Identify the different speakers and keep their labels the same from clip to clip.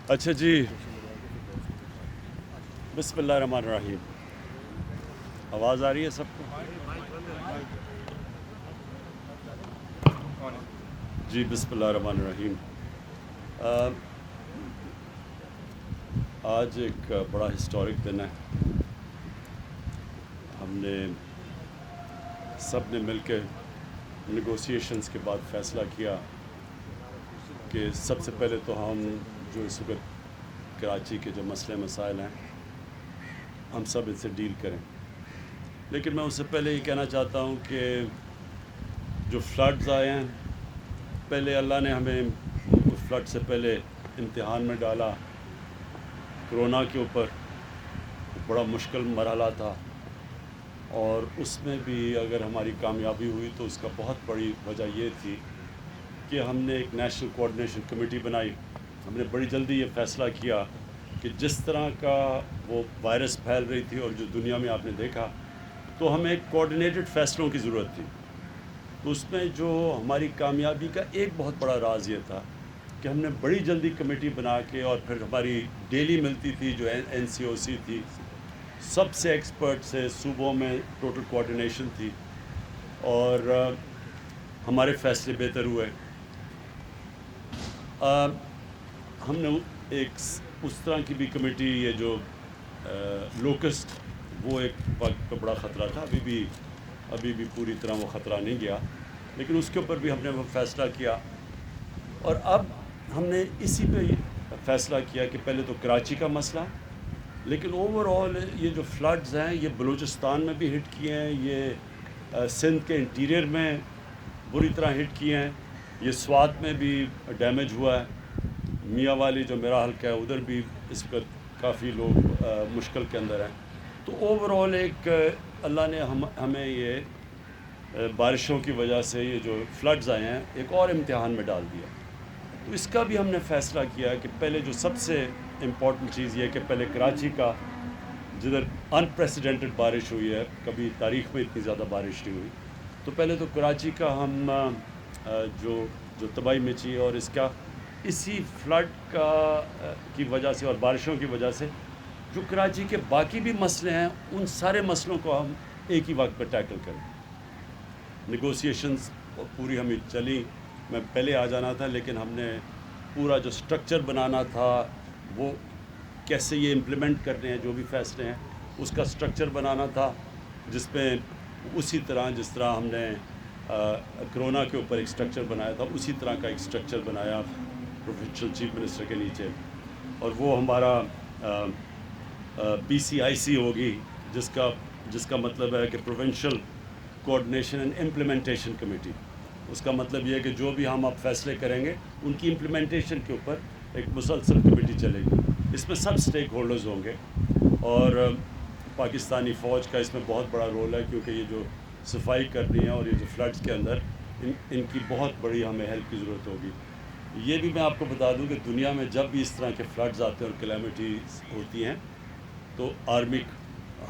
Speaker 1: اچھا جی، بسم اللہ الرحمن الرحیم. آواز آ رہی ہے سب کو؟ جی بسم اللہ الرحمن الرحیم. آج ایک بڑا ہسٹورک دن ہے. ہم نے سب نے مل کے نیگوسیشنز کے بعد فیصلہ کیا کہ سب سے پہلے تو ہم جو اس وقت کراچی کے جو مسئلے مسائل ہیں ہم سب ان سے ڈیل کریں. لیکن میں اس سے پہلے یہ کہنا چاہتا ہوں کہ جو فلڈز آئے ہیں، پہلے اللہ نے ہمیں فلڈ سے پہلے امتحان میں ڈالا. کرونا کے اوپر بڑا مشکل مرحلہ تھا، اور اس میں بھی اگر ہماری کامیابی ہوئی تو اس کا بہت بڑی وجہ یہ تھی کہ ہم نے ایک نیشنل کوآرڈینیشن کمیٹی بنائی. ہم نے بڑی جلدی یہ فیصلہ کیا کہ جس طرح کا وہ وائرس پھیل رہی تھی اور جو دنیا میں آپ نے دیکھا، تو ہمیں ایک کوآرڈینیٹڈ فیصلوں کی ضرورت تھی. تو اس میں جو ہماری کامیابی کا ایک بہت بڑا راز یہ تھا کہ ہم نے بڑی جلدی کمیٹی بنا کے، اور پھر ہماری ڈیلی ملتی تھی جو این سی او سی تھی، سب سے ایکسپرٹ سے صوبوں میں ٹوٹل کوآرڈینیشن تھی، اور ہمارے فیصلے بہتر ہوئے. ہم نے ایک اس طرح کی بھی کمیٹی، یہ جو لوکسٹ، وہ ایک وقت پہ بڑا خطرہ تھا. ابھی بھی پوری طرح وہ خطرہ نہیں گیا، لیکن اس کے اوپر بھی ہم نے وہ فیصلہ کیا. اور اب ہم نے اسی پہ فیصلہ کیا کہ پہلے تو کراچی کا مسئلہ، لیکن اوور آل یہ جو فلڈز ہیں یہ بلوچستان میں بھی ہٹ کیے ہیں، یہ سندھ کے انٹیریئر میں بری طرح ہٹ کیے ہیں، یہ سوات میں بھی ڈیمیج ہوا ہے، میاں والی جو میرا حلقہ ہے ادھر بھی اس وقت کافی لوگ مشکل کے اندر ہیں. تو اوور آل ایک اللہ نے ہمیں یہ بارشوں کی وجہ سے یہ جو فلڈز آئے ہیں ایک اور امتحان میں ڈال دیا. تو اس کا بھی ہم نے فیصلہ کیا کہ پہلے جو سب سے امپورٹنٹ چیز یہ کہ پہلے کراچی کا، جدھر انپریسیڈنٹڈ بارش ہوئی ہے، کبھی تاریخ میں اتنی زیادہ بارش نہیں ہوئی، تو پہلے تو کراچی کا ہم جو تباہی مچی ہے، اور اس کا اسی فلڈ کی وجہ سے اور بارشوں کی وجہ سے جو کراچی کے باقی بھی مسئلے ہیں ان سارے مسئلوں کو ہم ایک ہی وقت پہ ٹیکل کریں. نیگوسیشنز پوری ہمیں چلی. میں پہلے آ جانا تھا، لیکن ہم نے پورا جو سٹرکچر بنانا تھا، وہ کیسے یہ امپلیمنٹ کرنے ہیں جو بھی فیصلے ہیں، اس کا سٹرکچر بنانا تھا، جس میں اسی طرح جس طرح ہم نے کرونا کے اوپر ایک سٹرکچر بنایا تھا، اسی طرح کا ایک سٹرکچر بنایا پروونشل چیف منسٹر کے نیچے. اور وہ ہمارا پی سی آئی سی ہوگی، جس کا مطلب ہے کہ provincial coordination and implementation committee. اس کا مطلب یہ ہے کہ جو بھی ہم اب فیصلے کریں گے ان کی امپلیمنٹیشن کے اوپر ایک مسلسل کمیٹی چلے گی. اس میں سب سٹیک ہولڈرز ہوں گے، اور پاکستانی فوج کا اس میں بہت بڑا رول ہے، کیونکہ یہ جو صفائی کرنی ہے اور یہ جو فلڈز کے اندر ان کی بہت بڑی ہمیں ہیلپ کی ضرورت ہوگی. یہ بھی میں آپ کو بتا دوں کہ دنیا میں جب بھی اس طرح کے فلڈز آتے ہیں اور کلیمٹیز ہوتی ہیں تو آرمی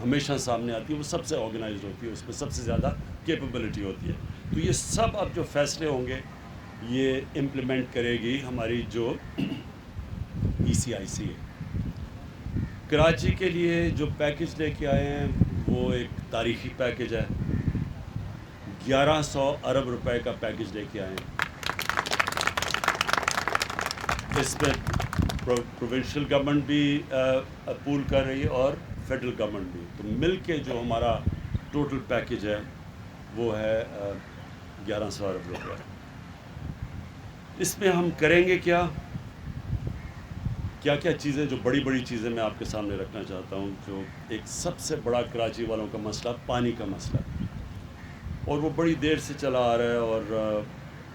Speaker 1: ہمیشہ سامنے آتی ہے، وہ سب سے آرگنائزڈ ہوتی ہے، اس میں سب سے زیادہ کیپبلٹی ہوتی ہے. تو یہ سب اب جو فیصلے ہوں گے یہ امپلیمنٹ کرے گی ہماری جو ای سی آئی سی ہے. کراچی کے لیے جو پیکج لے کے آئے ہیں وہ ایک تاریخی پیکج ہے. 1100 ارب روپے کا پیکج لے کے آئے ہیں. اس میں پروونشل گورنمنٹ بھی پول کر رہی ہے اور فیڈرل گورنمنٹ بھی. تو مل کے جو ہمارا ٹوٹل پیکج ہے وہ ہے 1100 ارب روپے. اس میں ہم کریں گے کیا چیزیں، جو بڑی بڑی چیزیں میں آپ کے سامنے رکھنا چاہتا ہوں. جو ایک سب سے بڑا کراچی والوں کا مسئلہ پانی کا مسئلہ، اور وہ بڑی دیر سے چلا آ رہا ہے، اور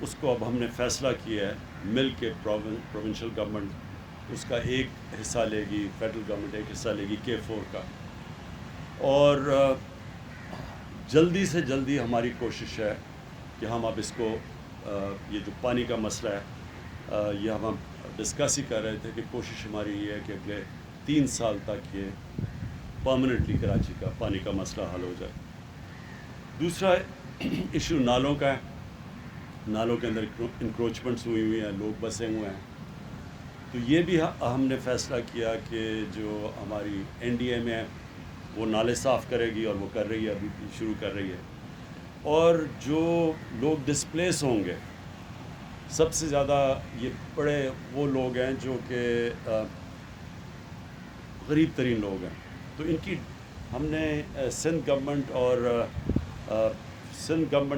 Speaker 1: اس کو اب ہم نے فیصلہ کیا ہے مل کے پروونشل گورنمنٹ اس کا ایک حصہ لے گی، فیڈرل گورنمنٹ ایک حصہ لے گی K4 کا. اور جلدی سے جلدی ہماری کوشش ہے کہ ہم اب اس کو یہ جو پانی کا مسئلہ ہے یہ ہم ڈسکس ہی کر رہے تھے کہ کوشش ہماری یہ ہے کہ اگلے 3 سال تک یہ پرماننٹلی کراچی کا پانی کا مسئلہ حل ہو جائے. دوسرا ایشو نالوں کا ہے. نالوں کے اندر انکروچمنٹس ہوئی ہیں، لوگ بسے ہوئے ہیں. تو یہ بھی ہم نے فیصلہ کیا کہ جو ہماری NDA میں ہے وہ نالے صاف کرے گی، اور وہ کر رہی ہے، ابھی شروع کر رہی ہے. اور جو لوگ ڈسپلیس ہوں گے، سب سے زیادہ یہ بڑے وہ لوگ ہیں جو کہ غریب ترین لوگ ہیں. تو ان کی ہم نے سندھ گورنمنٹ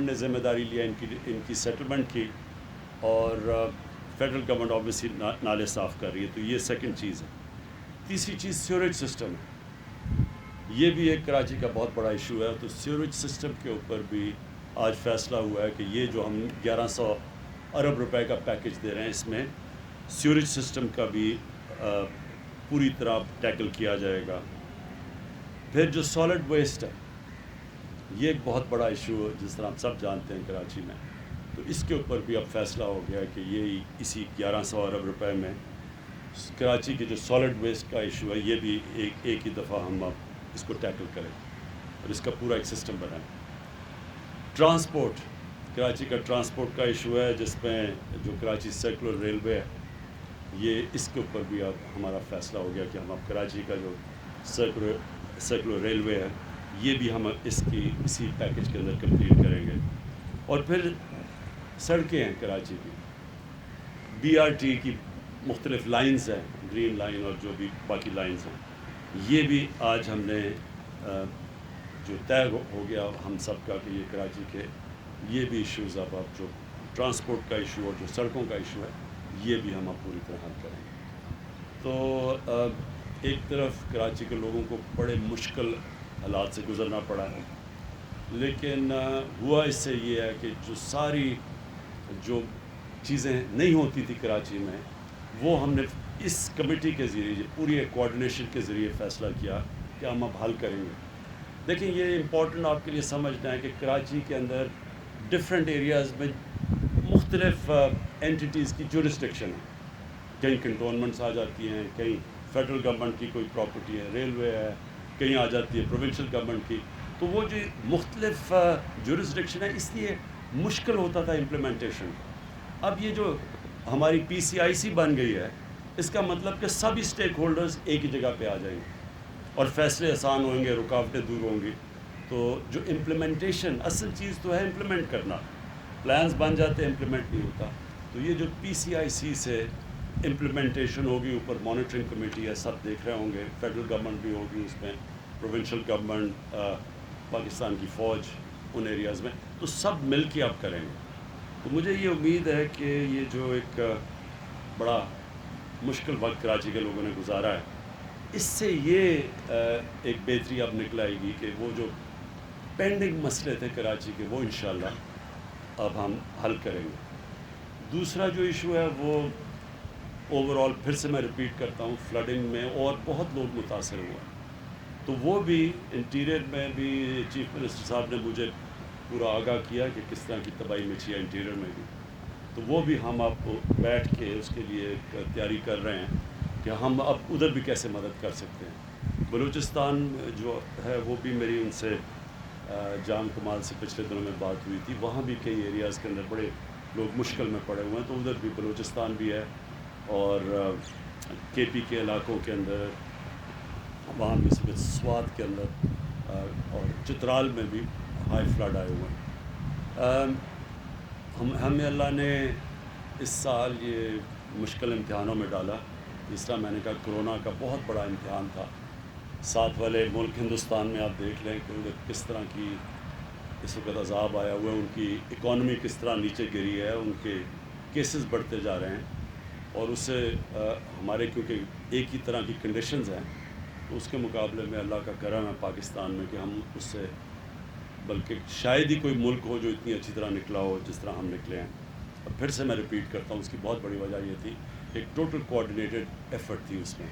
Speaker 1: نے ذمہ داری لیا ان کی سیٹلمنٹ کی، اور فیڈرل گورنمنٹ آبویسلی نالے صاف کر رہی ہے. تو یہ سیکنڈ چیز ہے. تیسری چیز سیوریج سسٹم ہے. یہ بھی ایک کراچی کا بہت بڑا ایشو ہے. تو سیوریج سسٹم کے اوپر بھی آج فیصلہ ہوا ہے کہ یہ جو ہم 1100 ارب روپے کا پیکج دے رہے ہیں، اس میں سیوریج سسٹم کا بھی پوری طرح ٹیکل کیا جائے گا. پھر جو سالڈ ویسٹ ہے، یہ ایک بہت بڑا ایشو ہے، جس طرح ہم سب جانتے ہیں کراچی میں. تو اس کے اوپر بھی اب فیصلہ ہو گیا کہ یہ اسی 1100 ارب روپے میں کراچی کے جو سالڈ ویسٹ کا ایشو ہے، یہ بھی ایک ہی دفعہ ہم اب اس کو ٹیکل کریں اور اس کا پورا ایک سسٹم بنائیں. ٹرانسپورٹ، کراچی کا ٹرانسپورٹ کا ایشو ہے، جس میں جو کراچی سرکولر ریلوے ہے، یہ اس کے اوپر بھی اب ہمارا فیصلہ ہو گیا کہ ہم اب کراچی کا جو سرکولر ریلوے ہے، یہ بھی ہم اسی پیکج کے اندر کمپلیٹ کریں گے. اور پھر سڑکیں ہیں کراچی کی، BRT کی مختلف لائنز ہیں، گرین لائن اور جو بھی باقی لائنز ہیں، یہ بھی آج ہم نے جو طے ہو گیا ہم سب کا کہ یہ کراچی کے یہ بھی ایشوز اب جو ٹرانسپورٹ کا ایشو اور جو سڑکوں کا ایشو ہے، یہ بھی ہم اب پوری طرح حل کریں گے. تو ایک طرف کراچی کے لوگوں کو بڑے مشکل حالات سے گزرنا پڑا ہے، لیکن ہوا اس سے یہ ہے کہ جو ساری جو چیزیں نہیں ہوتی تھی کراچی میں، وہ ہم نے اس کمیٹی کے ذریعے پوری ایک کوآرڈینیشن کے ذریعے فیصلہ کیا کہ ہم اب حل کریں گے. دیکھیں، یہ امپورٹنٹ آپ کے لیے سمجھنا ہے کہ کراچی کے اندر ڈفرینٹ ایریاز میں مختلف اینٹیز کی جورسڈکشن ہے. کہیں کنٹونمنٹس آ جاتی ہیں، کہیں فیڈرل گورنمنٹ کی کوئی پراپرٹی ہے، ریلوے ہے، کہیں آ جاتی ہے پروونشل گورنمنٹ کی. تو وہ جو مختلف جورسڈکشن ہے، اس لیے مشکل ہوتا تھا امپلیمنٹیشن. اب یہ جو ہماری PCIC بن گئی ہے، اس کا مطلب کہ سب اسٹیک ہولڈرز ایک ہی جگہ پہ آ جائیں گے اور فیصلے آسان ہوئیں گے، رکاوٹیں دور ہوں گی. تو جو امپلیمنٹیشن، اصل چیز تو ہے امپلیمنٹ کرنا. پلانز بن جاتے ہیں، امپلیمنٹ نہیں ہوتا. تو یہ جو PCIC سے امپلیمنٹیشن ہوگی، اوپر مانیٹرنگ کمیٹی ہے، سب دیکھ رہے ہوں گے، فیڈرل گورنمنٹ بھی ہوگی اس میں، پروونشل گورنمنٹ، پاکستان کی فوج ان ایریاز میں، تو سب مل کے اب کریں گے. تو مجھے یہ امید ہے کہ یہ جو ایک بڑا مشکل وقت کراچی کے لوگوں نے گزارا ہے، اس سے یہ ایک بہتری اب نکل آئے گی کہ وہ جو پینڈنگ مسئلے تھے کراچی کے، وہ انشاءاللہ اب ہم حل کریں گے. دوسرا جو ایشو ہے وہ اوور آل پھر سے میں ریپیٹ کرتا ہوں، فلڈنگ میں اور بہت لوگ متاثر ہوئے. تو وہ بھی انٹیریئر میں بھی چیف منسٹر صاحب نے مجھے پورا آگاہ کیا کہ کس طرح کی تباہی مچی ہے انٹیریئر میں بھی. تو وہ بھی ہم آپ بیٹھ کے اس کے لیے تیاری کر رہے ہیں کہ ہم اب ادھر بھی کیسے مدد کر سکتے ہیں. بلوچستان جو ہے وہ بھی میری ان سے جام کمال سے پچھلے دنوں میں بات ہوئی تھی. وہاں بھی کئی ایریاز کے اندر بڑے لوگ مشکل میں پڑے ہوئے ہیں. تو ادھر بھی بلوچستان بھی ہے، اور KP کے علاقوں کے اندر، وہاں بھی سوات کے اندر اور چترال میں بھی ہائی فلڈ آئے ہوئے ہیں. ہمیں اللہ نے اس سال یہ مشکل امتحانوں میں ڈالا. جس طرح میں نے کہا، کرونا کا بہت بڑا امتحان تھا. ساتھ والے ملک ہندوستان میں آپ دیکھ لیں کہ کس طرح کی اس وقت عذاب آیا ہوا ہے، ان کی اکانومی کس طرح نیچے گری ہے، ان کے کیسز بڑھتے جا رہے ہیں. اور اس سے ہمارے کیونکہ ایک ہی طرح کی کنڈیشنز ہیں، تو اس کے مقابلے میں اللہ کا کرم ہے پاکستان میں کہ ہم اس سے، بلکہ شاید ہی کوئی ملک ہو جو اتنی اچھی طرح نکلا ہو جس طرح ہم نکلے ہیں. اور پھر سے میں ریپیٹ کرتا ہوں، اس کی بہت بڑی وجہ یہ تھی، ایک ٹوٹل کوآرڈینیٹڈ ایفرٹ تھی اس میں.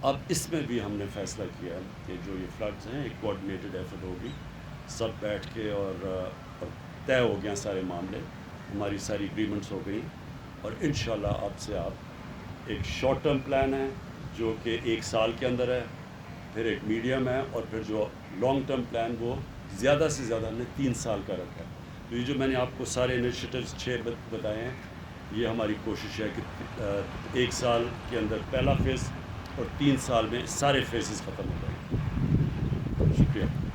Speaker 1: اب اس میں بھی ہم نے فیصلہ کیا ہے کہ جو یہ فلڈز ہیں، ایک کوآرڈینیٹڈ ایفرٹ ہوگی، سب بیٹھ کے، اور طے ہو گیا سارے معاملے، ہماری ساری اگریمنٹس ہو گئی. اور انشاءاللہ اب سے آپ ایک شارٹ ٹرم پلان ہے جو کہ 1 سال کے اندر ہے، پھر ایک میڈیم ہے، اور پھر جو لانگ ٹرم پلان وہ زیادہ سے زیادہ ہم نے 3 سال کا رکھا ہے. تو یہ جو میں نے آپ کو سارے انیشیٹوز 6 بتائے ہیں، یہ ہماری کوشش ہے کہ 1 سال کے اندر پہلا فیز اور 3 سال میں سارے فیزز ختم ہو جائیں. شکریہ.